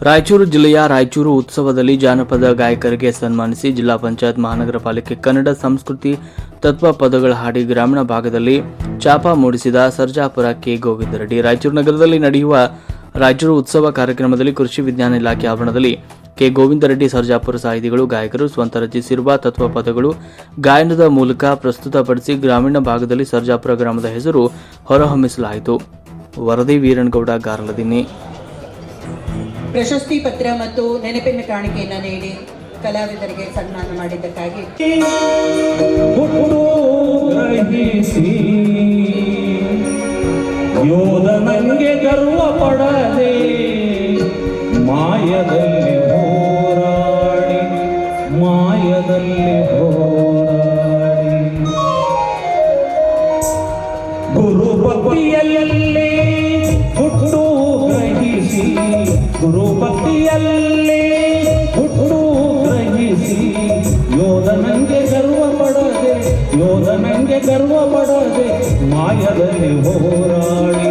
ರಾಯಚೂರು ಜಿಲ್ಲೆಯ ರಾಯಚೂರು ಉತ್ಸವದಲ್ಲಿ ಜಾನಪದ ಗಾಯಕರಿಗೆ ಸನ್ಮಾನಿಸಿ ಜಿಲ್ಲಾ ಪಂಚಾಯತ್ ಮಹಾನಗರ ಪಾಲಿಕೆ ಕನ್ನಡ ಸಂಸ್ಕೃತಿ ತತ್ವ ಪದಗಳ ಹಾಡಿ ಗ್ರಾಮೀಣ ಭಾಗದಲ್ಲಿ ಛಾಪ ಮೂಡಿಸಿದ ಸರ್ಜಾಪುರ ಕೆ ಗೋವಿಂದ ರೆಡ್ಡಿ. ರಾಯಚೂರು ನಗರದಲ್ಲಿ ನಡೆಯುವ ರಾಯಚೂರು ಉತ್ಸವ ಕಾರ್ಯಕ್ರಮದಲ್ಲಿ ಕೃಷಿ ವಿಜ್ಞಾನ ಇಲಾಖೆ ಆವರಣದಲ್ಲಿ ಕೆ ಗೋವಿಂದ ರೆಡ್ಡಿ ಸರ್ಜಾಪುರ ಸಾಹಿತಿಗಳು ಗಾಯಕರು ಸ್ವಂತ ರಚಿಸಿರುವ ತತ್ವ ಪದಗಳು ಗಾಯನದ ಮೂಲಕ ಪ್ರಸ್ತುತಪಡಿಸಿ ಗ್ರಾಮೀಣ ಭಾಗದಲ್ಲಿ ಸರ್ಜಾಪುರ ಗ್ರಾಮದ ಹೆಸರು ಹೊರಹೊಮ್ಮಿಸಲಾಯಿತು. ವರದಿ ವೀರನಗೌಡ ಗಾರ್ಲದಿನ್ನಿ. ಪ್ರಶಸ್ತಿ ಪತ್ರ ಮತ್ತು ನೆನಪಿನ ಕಾಣಿಕೆಯನ್ನು ನೀಡಿ ಕಲಾವಿದರಿಗೆ ಸನ್ಮಾನ ಮಾಡಿದ್ದಕ್ಕಾಗಿ ಯೋಧನಿಗೆ ಗರ್ವ ಪಡದೆ ಮಾಯದಲ್ಲಿ ಹೋರಾಡಿ ಗುರು ಭಕ್ತಿಯಲ್ಲೇ ಹುಟ್ಟು ಗ್ರಹಿಸಿ ಗುರು ಭಕ್ತಿಯಲ್ಲೇ ಹುಟ್ಟು ಗ್ರಹಿಸಿ ಯೋಧನಿಗೆ ಗರ್ವ ಪಡದೆ ಮಾಯದಲ್ಲಿ ಹೋರಾಡಿ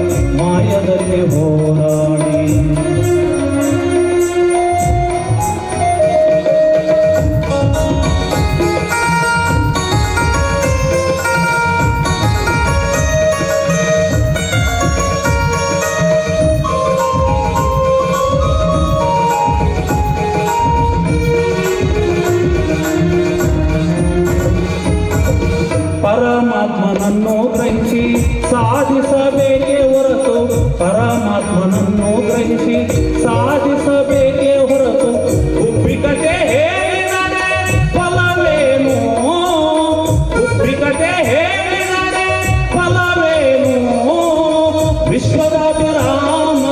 ಪರಮಾತ್ಮನನ್ನು ಗ್ರಹಿಸಿ ಸಾಧಿಸಬೇಕೇ ಹೊರತು ಉಪ್ಪಿಕತೆ ಹೇಳಿದರೆ ಫಲವೇನು ವಿಶ್ವದಾಭಿರಾಮ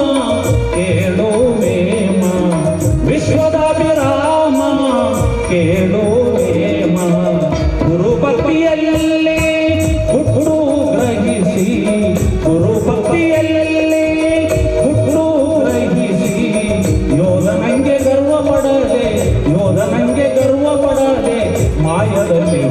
ಕೇಳೋ ವೇಮ ಗುರು ಭಕ್ತಿಯಲ್ಲೇ ಹುಟ್ಟು ಗ್ರಹಿಸಿ ಯೋಧನಿಗೆ ಗರ್ವ ಪಡದೆ ಮಾಯದಲ್ಲಿ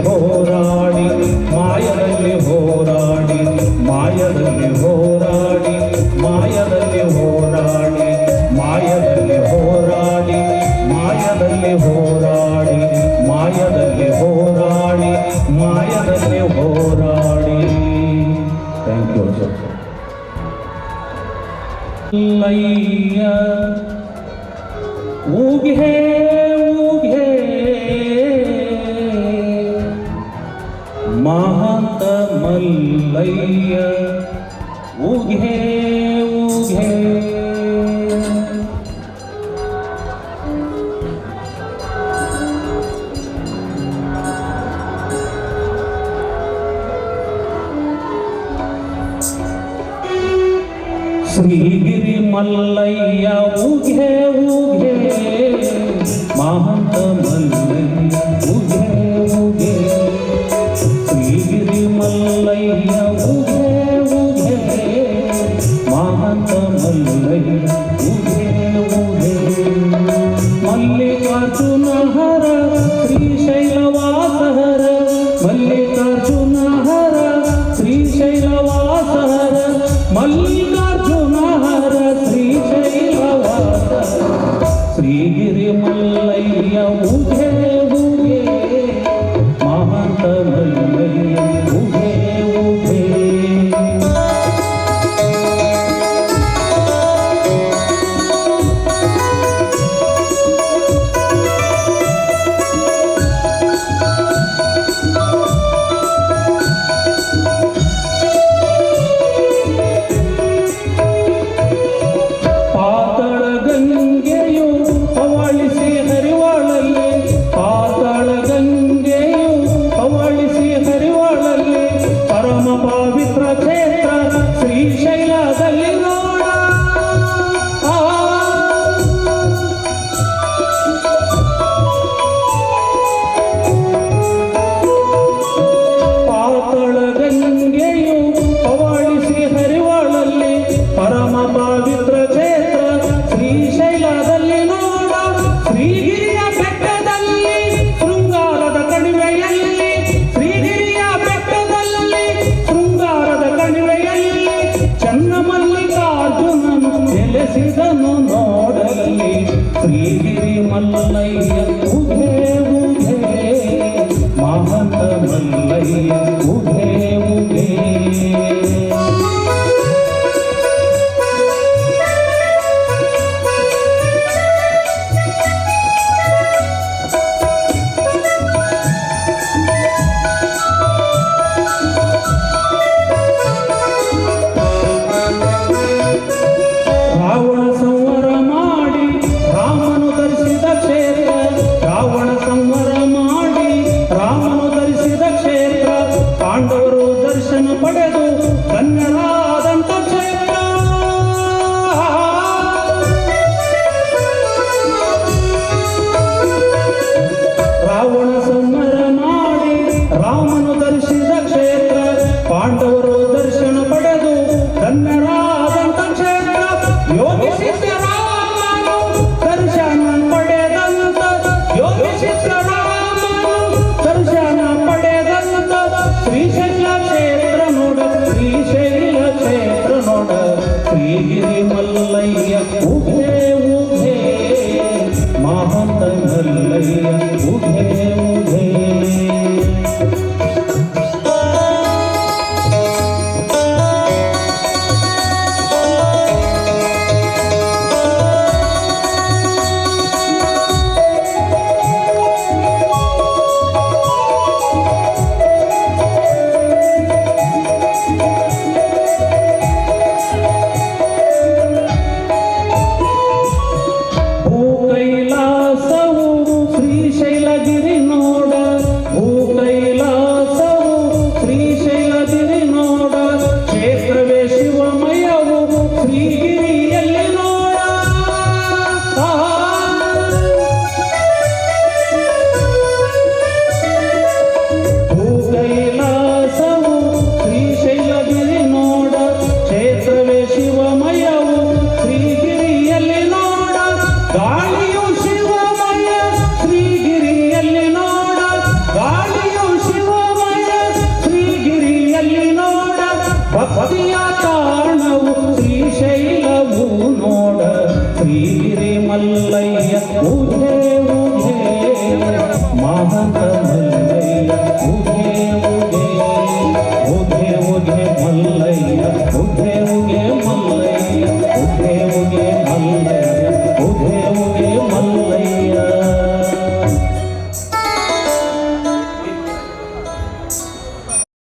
ಹೋರಾಡಿ ಥ್ಯಾಂಕ್ ಯು ಸರ್. ಲಯ್ಯ ಊಗೆ ಮಹಂತ ಮಲ್ಲಯ್ಯ ಊಗೆ ಶ್ರೀಗಿರಿ ಮಲ್ಲಯ್ಯ ಊಗೆ ಮಹಂತ ಮಲ್ಲಯ್ಯ ಊಗೆ ಶ್ರೀಗಿರಿ ಮಲ್ಲಯ್ಯ ಊಗೆ ಮಹಂತ ಮಲ್ಲಯ್ಯ ಊಗೆ ಮಲ್ಲಿಕಾರ್ಜುನ ಹರ ಶ್ರೀಶೈಲವಾಸ ಹರ ಮಲ್ಲಿಕಾರ್ಜುನ ಹರ ಶ್ರೀಶೈಲವಾಸ ಹರ ಶ್ರೀಗಿರಿ ಮಲ್ಲಯ್ಯ ಊಗೆ ಮಹಂತ ಮಲ್ಲಯ್ಯ ಊಗೆ ಮಲ್ಲಯ್ಯ ಉಘೆ ಉಘೆ. ರಾವಣ ಸಂವರ ಮಾಡಿ ರಾಮನು ಧರಿಸಿದ ಕ್ಷೇತ್ರ, ರಾವಣ ಸಂವರ ಮಾಡಿ ರಾಮನು ಧರಿಸಿದ ಕ್ಷೇತ್ರ, ಪಾಂಡವರು ದರ್ಶನ ಪಡೆದು ಧನ್ಯರಾದಂತ ಕ್ಷೇತ್ರ. ರಾವಣ ಸಂವರ ಮಾಡಿ ರಾಮನು ಧರಿಸಿದ